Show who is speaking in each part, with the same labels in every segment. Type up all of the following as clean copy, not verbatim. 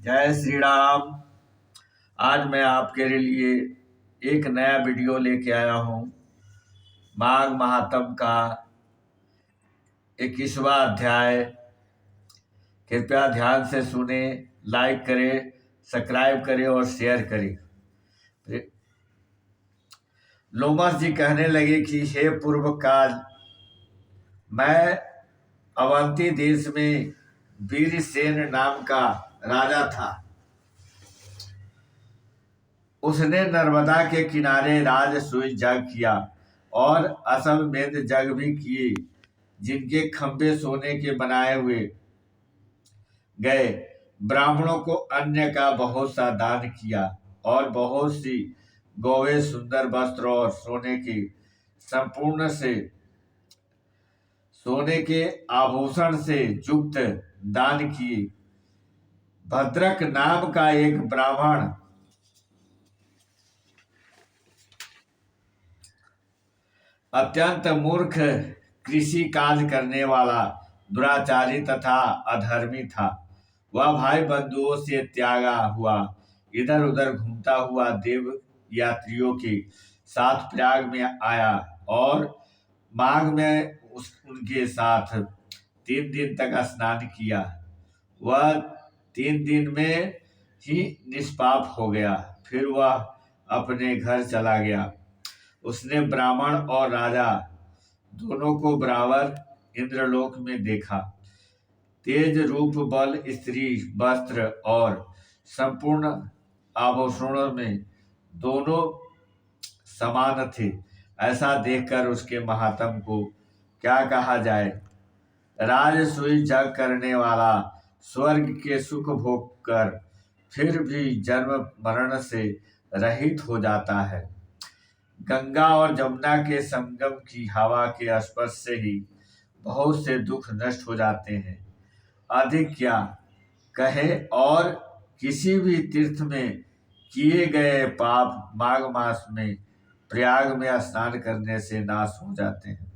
Speaker 1: जय श्री राम। आज मैं आपके लिए एक नया वीडियो लेके आया हूँ। माघ महात्म का 21वां अध्याय। कृपया ध्यान से सुने, लाइक करें, सब्सक्राइब करें और शेयर करें। लोमस जी कहने लगे कि हे पूर्व काल, मैं अवंती देश में वीरसेन नाम का राजा था। उसने नर्मदा के किनारे राजसूय जग किया और अश्वमेध जग भी किए, जिनके खंभे सोने के बनाए हुए गए। ब्राह्मणों को अन्न का बहुत सा दान किया और बहुत सी गौवें, सुंदर वस्त्र और सोने के आभूषण से युक्त दान किए। भद्रक नाम का एक ब्राह्मण अत्यंत मूर्ख, कृषि कार्य करने वाला, दुराचारी तथा अधर्मी था। वह भाई बंधुओं से त्यागा हुआ इधर उधर घूमता हुआ देव यात्रियों के साथ प्रयाग में आया और माघ में उनके साथ 3 दिन तक स्नान किया। वह 3 दिन में ही निष्पाप हो गया। फिर वह अपने घर चला गया। उसने ब्राह्मण और राजा दोनों को बराबर इंद्रलोक में देखा। तेज रूप, बल, स्त्री, वस्त्र और संपूर्ण आभूषणों में दोनों समान थे। ऐसा देखकर उसके महात्म को क्या कहा जाए। राजसूय जग करने वाला स्वर्ग के सुख भोग कर फिर भी जन्म मरण से रहित हो जाता है। गंगा और जमुना के संगम की हवा के स्पर्श से ही बहुत से दुख नष्ट हो जाते हैं। अधिक क्या कहे, और किसी भी तीर्थ में किए गए पाप माघ मास में प्रयाग में स्नान करने से नाश हो जाते हैं।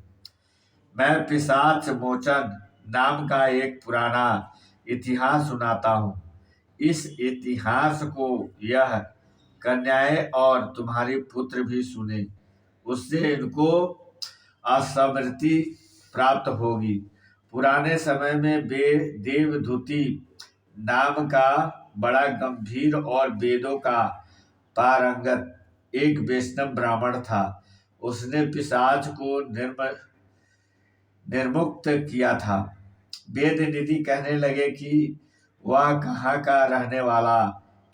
Speaker 1: मैं पिशाच मोचन नाम का एक पुराना इतिहास सुनाता हूँ। इस इतिहास को यह कन्याएं और तुम्हारे पुत्र भी सुने, उससे इनको अस्मृति प्राप्त होगी। पुराने समय में देवधूति नाम का बड़ा गंभीर और वेदों का पारंगत एक वैष्णव ब्राह्मण था। उसने पिशाच को निर्मुक्त किया था। वेद निधि कहने लगे कि वह कहाँ का रहने वाला,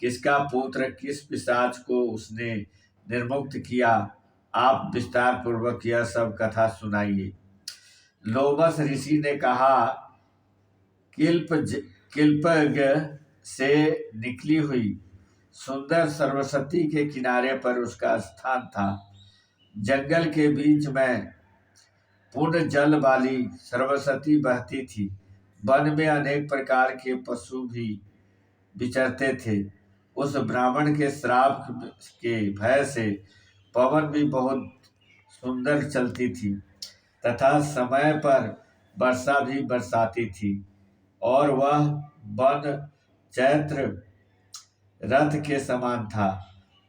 Speaker 1: किसका पुत्र, किस पिशाच को उसने निर्मुक्त किया। आप विस्तार पूर्वक यह सब कथा सुनाइए। लोमस ऋषि ने कहा, किल्पग से निकली हुई सुंदर सरस्वती के किनारे पर उसका स्थान था। जंगल के बीच में पूर्ण जल वाली सरस्वती बहती थी। वन में अनेक प्रकार के पशु भी विचरते थे। उस ब्राह्मण के श्राप के भय से पवन भी बहुत सुंदर चलती थी तथा समय पर वर्षा भी बरसाती थी। और वह वन चैत्र रथ के समान था।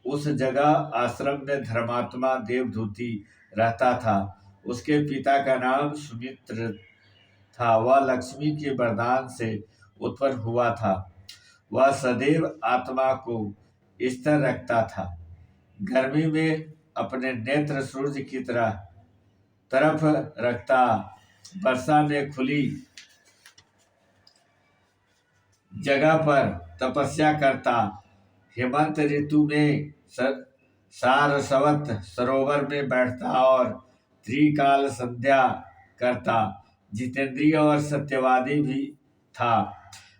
Speaker 1: उस जगह आश्रम में धर्मात्मा देवधूति रहता था। उसके पिता का नाम सुमित्र था। वह लक्ष्मी के वरदान से उत्पन्न हुआ था। वह सदैव आत्मा को स्थिर रखता था। गर्मी में अपने नेत्र सूर्य की तरफ रखता, वर्षा में खुली जगह पर तपस्या करता, हेमंत ऋतु में सारस्वत सरोवर में बैठता और त्रिकाल संध्या करता। जितेंद्रिय और सत्यवादी भी था।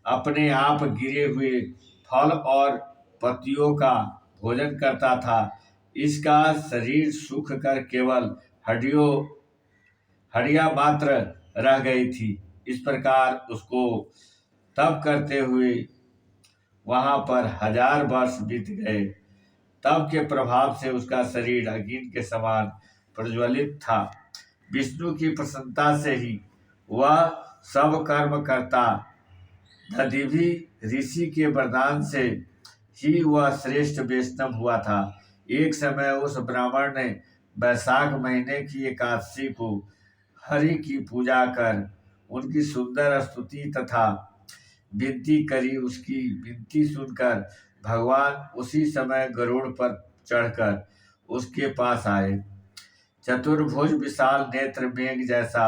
Speaker 1: अपने आप गिरे हुए फल और पत्तियों का भोजन करता था। इसका शरीर सूख कर केवल हड्डियां मात्र रह गई थी। इस प्रकार उसको तप करते हुए वहां पर 1000 वर्ष बीत गए। तप के प्रभाव से उसका शरीर अग्नि के समान प्रज्वलित था। विष्णु की प्रसन्नता से ही वह सब कर्म करता। दधिभी ऋषि के वरदान से ही वह श्रेष्ठ वैष्णव हुआ था। एक समय उस ब्राह्मण ने वैशाख महीने की एकादशी को हरि की पूजा कर उनकी सुंदर स्तुति तथा विनती करी। उसकी विनती सुनकर भगवान उसी समय गरुड़ पर चढ़कर उसके पास आए। चतुर्भुज विशाल नेत्र मेघ जैसा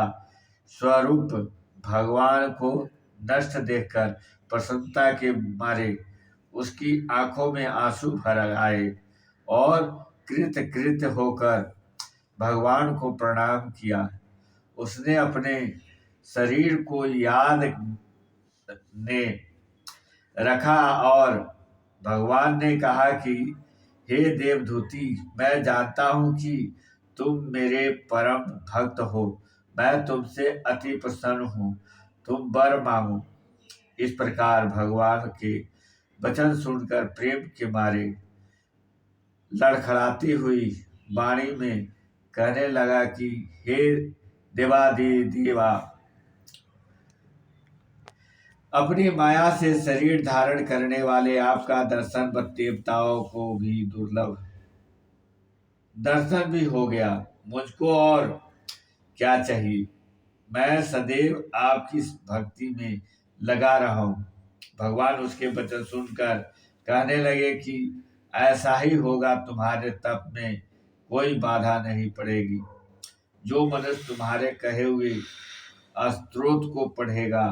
Speaker 1: स्वरूप भगवान को नष्ट देखकर प्रसन्नता के मारे उसकी आंखों में आंसू भर आए और कृत कृत होकर भगवान को प्रणाम किया। उसने अपने शरीर को याद ने रखा और भगवान ने कहा कि हे देवदूती, मैं जानता हूँ कि तुम मेरे परम भक्त हो। मैं तुमसे अति प्रसन्न हूँ। तुम वर मांगो। इस प्रकार भगवान के वचन सुनकर प्रेम के मारे लड़खड़ाती हुई वाणी में कहने लगा कि हे देवा, अपनी माया से शरीर धारण करने वाले आपका दर्शन देवताओं को भी दुर्लभ दर्शन भी हो गया। मुझको और क्या चाहिए? मैं सदैव आपकी भक्ति में लगा रहा हूँ। भगवान उसके वचन सुनकर कहने लगे कि ऐसा ही होगा। तुम्हारे तप में कोई बाधा नहीं पड़ेगी। जो मनुष्य तुम्हारे कहे हुए स्तोत्र को पढ़ेगा,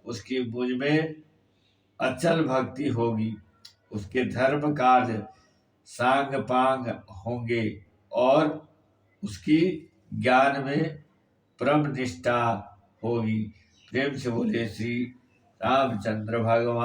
Speaker 1: उसकी मुझ में अचल भक्ति होगी। उसके धर्म कार्य सांग पांग होंगे और उसकी ज्ञान में परम निष्ठा होगी। प्रेम से बोले श्री रामचंद्र भगवान।